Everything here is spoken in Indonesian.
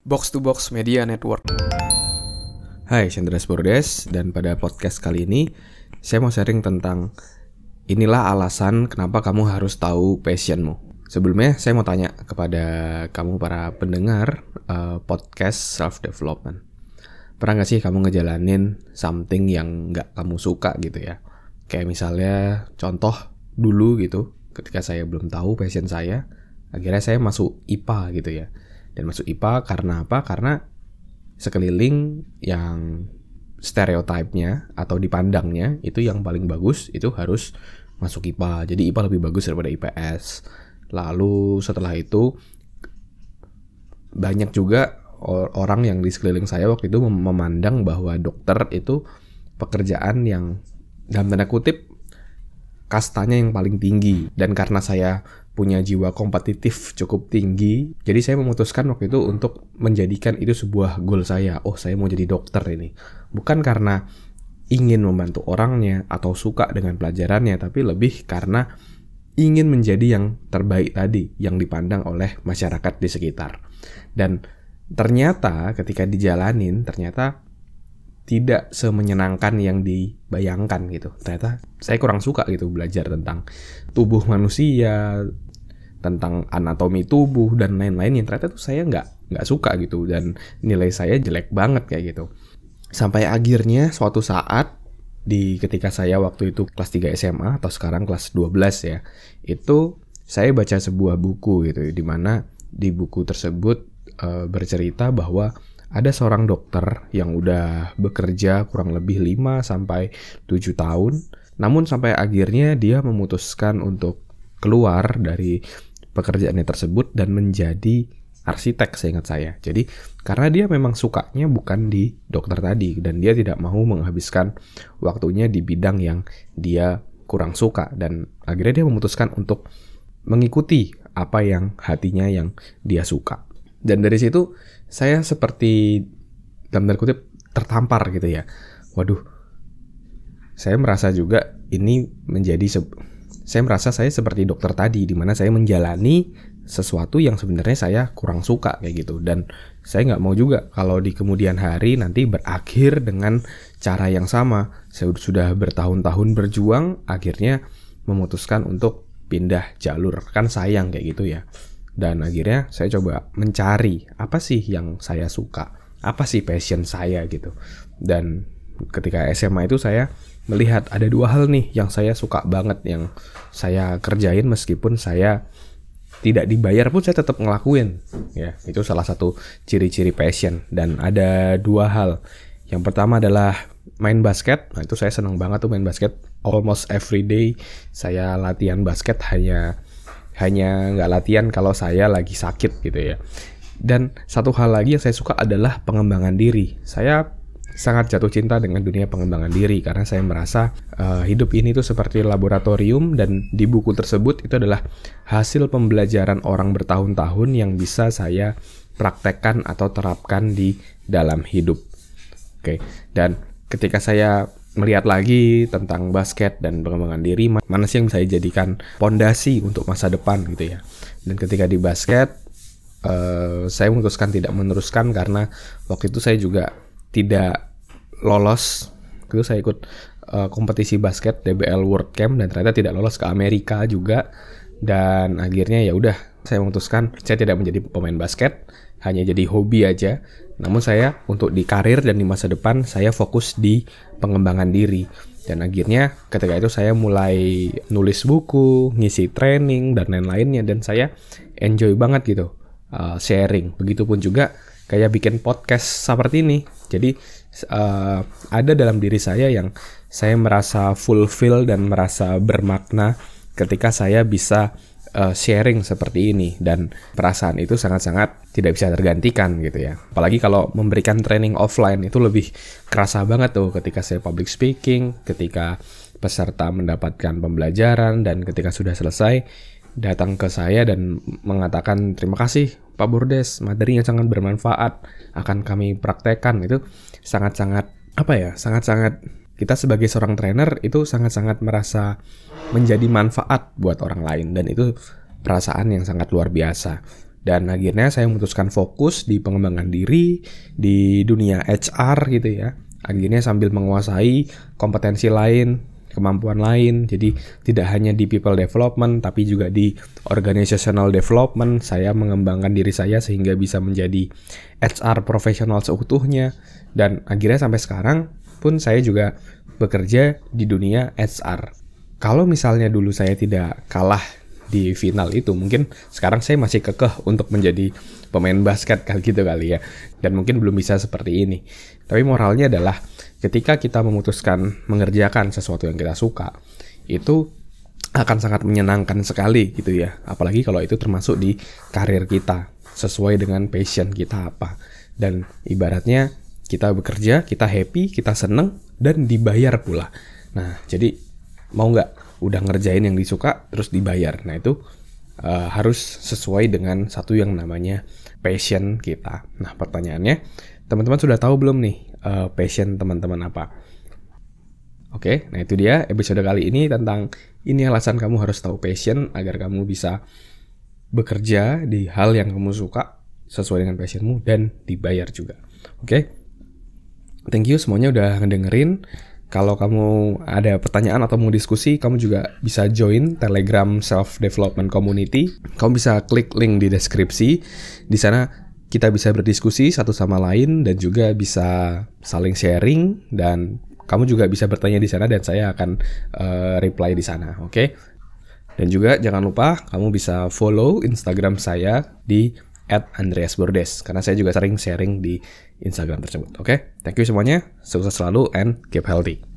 Box to Box Media Network. Hai, Chandra Burdes, dan pada podcast kali ini saya mau sharing tentang inilah alasan kenapa kamu harus tahu passionmu. Sebelumnya saya mau tanya kepada kamu para pendengar podcast self-development. Pernah gak sih kamu ngejalanin something yang gak kamu suka gitu ya? Kayak misalnya contoh dulu gitu, ketika saya belum tahu passion saya, akhirnya saya masuk IPA gitu ya. Dan masuk IPA karena apa? Karena sekeliling yang stereotipnya atau dipandangnya itu yang paling bagus itu harus masuk IPA. Jadi IPA lebih bagus daripada IPS. Lalu setelah itu banyak juga orang yang di sekeliling saya waktu itu memandang bahwa dokter itu pekerjaan yang dalam tanda kutip kastanya yang paling tinggi. Dan karena saya punya jiwa kompetitif cukup tinggi, jadi saya memutuskan waktu itu untuk menjadikan itu sebuah goal saya. Oh, saya mau jadi dokter ini. Bukan karena ingin membantu orangnya atau suka dengan pelajarannya, tapi lebih karena ingin menjadi yang terbaik tadi, yang dipandang oleh masyarakat di sekitar. Dan ternyata ketika dijalanin, ternyata tidak semenyenangkan yang dibayangkan gitu. Ternyata saya kurang suka gitu belajar tentang tubuh manusia, tentang anatomi tubuh dan lain-lain yang ternyata tuh saya nggak suka gitu, dan nilai saya jelek banget kayak gitu. Sampai akhirnya suatu saat ketika saya waktu itu kelas 3 SMA atau sekarang kelas 12 ya, itu saya baca sebuah buku gitu, di mana di buku tersebut bercerita bahwa ada seorang dokter yang udah bekerja kurang lebih 5-7 tahun, namun sampai akhirnya dia memutuskan untuk keluar dari pekerjaannya tersebut dan menjadi arsitek, seingat saya. Jadi karena dia memang sukanya bukan di dokter tadi, dan dia tidak mau menghabiskan waktunya di bidang yang dia kurang suka, dan akhirnya dia memutuskan untuk mengikuti apa yang hatinya yang dia suka. Dan dari situ saya seperti dalam tanda kutip tertampar gitu ya. Waduh, saya merasa juga ini saya merasa saya seperti dokter tadi, di mana saya menjalani sesuatu yang sebenarnya saya kurang suka kayak gitu. Dan saya nggak mau juga kalau di kemudian hari nanti berakhir dengan cara yang sama. Saya sudah bertahun-tahun berjuang, akhirnya memutuskan untuk pindah jalur. Kan sayang kayak gitu ya. Dan akhirnya saya coba mencari apa sih yang saya suka, apa sih passion saya gitu. Dan ketika SMA itu saya melihat ada dua hal nih yang saya suka banget, yang saya kerjain meskipun saya tidak dibayar pun saya tetap ngelakuin. Ya, itu salah satu ciri-ciri passion. Dan ada dua hal. Yang pertama adalah main basket. Nah, itu saya senang banget tuh main basket. Almost every day saya latihan basket, hanya nggak latihan kalau saya lagi sakit gitu ya. Dan satu hal lagi yang saya suka adalah pengembangan diri. Saya sangat jatuh cinta dengan dunia pengembangan diri karena saya merasa hidup ini tuh seperti laboratorium, dan di buku tersebut itu adalah hasil pembelajaran orang bertahun-tahun yang bisa saya praktekkan atau terapkan di dalam hidup. Oke. Dan ketika saya melihat lagi tentang basket dan pengembangan diri, mana sih yang bisa dijadikan fondasi untuk masa depan gitu ya. Dan ketika di basket saya memutuskan tidak meneruskan karena waktu itu saya juga tidak lolos. Itu saya ikut kompetisi basket DBL World Camp dan ternyata tidak lolos ke Amerika juga. Dan akhirnya ya udah, saya memutuskan saya tidak menjadi pemain basket, hanya jadi hobi aja. Namun saya untuk di karir dan di masa depan saya fokus di pengembangan diri. Dan akhirnya ketika itu saya mulai nulis buku, ngisi training dan lain-lainnya, dan saya enjoy banget gitu sharing. Begitupun juga kayak bikin podcast seperti ini. Jadi ada dalam diri saya yang saya merasa fulfill dan merasa bermakna ketika saya bisa sharing seperti ini, dan perasaan itu sangat-sangat tidak bisa tergantikan gitu ya. Apalagi kalau memberikan training offline itu lebih kerasa banget tuh ketika saya public speaking, ketika peserta mendapatkan pembelajaran, dan ketika sudah selesai datang ke saya dan mengatakan terima kasih Pak Burdes, materinya sangat bermanfaat, akan kami praktekkan. Itu sangat-sangat sangat-sangat kita sebagai seorang trainer itu sangat-sangat merasa menjadi manfaat buat orang lain, dan itu perasaan yang sangat luar biasa. Dan akhirnya saya memutuskan fokus di pengembangan diri, di dunia HR gitu ya. Akhirnya sambil menguasai kompetensi lain, kemampuan lain. Jadi tidak hanya di people development, tapi juga di organizational development. Saya mengembangkan diri saya sehingga bisa menjadi HR profesional seutuhnya. Dan akhirnya sampai sekarang pun saya juga bekerja di dunia HR. Kalau misalnya dulu saya tidak kalah di final itu, mungkin sekarang saya masih kekeh untuk menjadi pemain basket kali ya. Dan mungkin belum bisa seperti ini. Tapi moralnya adalah ketika kita memutuskan mengerjakan sesuatu yang kita suka, itu akan sangat menyenangkan sekali gitu ya. Apalagi kalau itu termasuk di karir kita, sesuai dengan passion kita apa. Dan ibaratnya kita bekerja, kita happy, kita seneng, dan dibayar pula. Nah, jadi mau nggak udah ngerjain yang disuka terus dibayar. Nah itu harus sesuai dengan satu yang namanya passion kita. Nah pertanyaannya, teman-teman sudah tahu belum nih passion teman-teman apa? Oke, nah itu dia episode kali ini tentang ini alasan kamu harus tahu passion agar kamu bisa bekerja di hal yang kamu suka sesuai dengan passionmu dan dibayar juga. Oke, thank you semuanya udah ngedengerin. Kalau kamu ada pertanyaan atau mau diskusi, kamu juga bisa join Telegram Self Development Community. Kamu bisa klik link di deskripsi. Di sana kita bisa berdiskusi satu sama lain dan juga bisa saling sharing, dan kamu juga bisa bertanya di sana dan saya akan reply di sana, oke? Dan juga jangan lupa kamu bisa follow Instagram saya di @andreasbordes karena saya juga sering sharing di Instagram tersebut. Oke, thank you semuanya. Sukses selalu and keep healthy.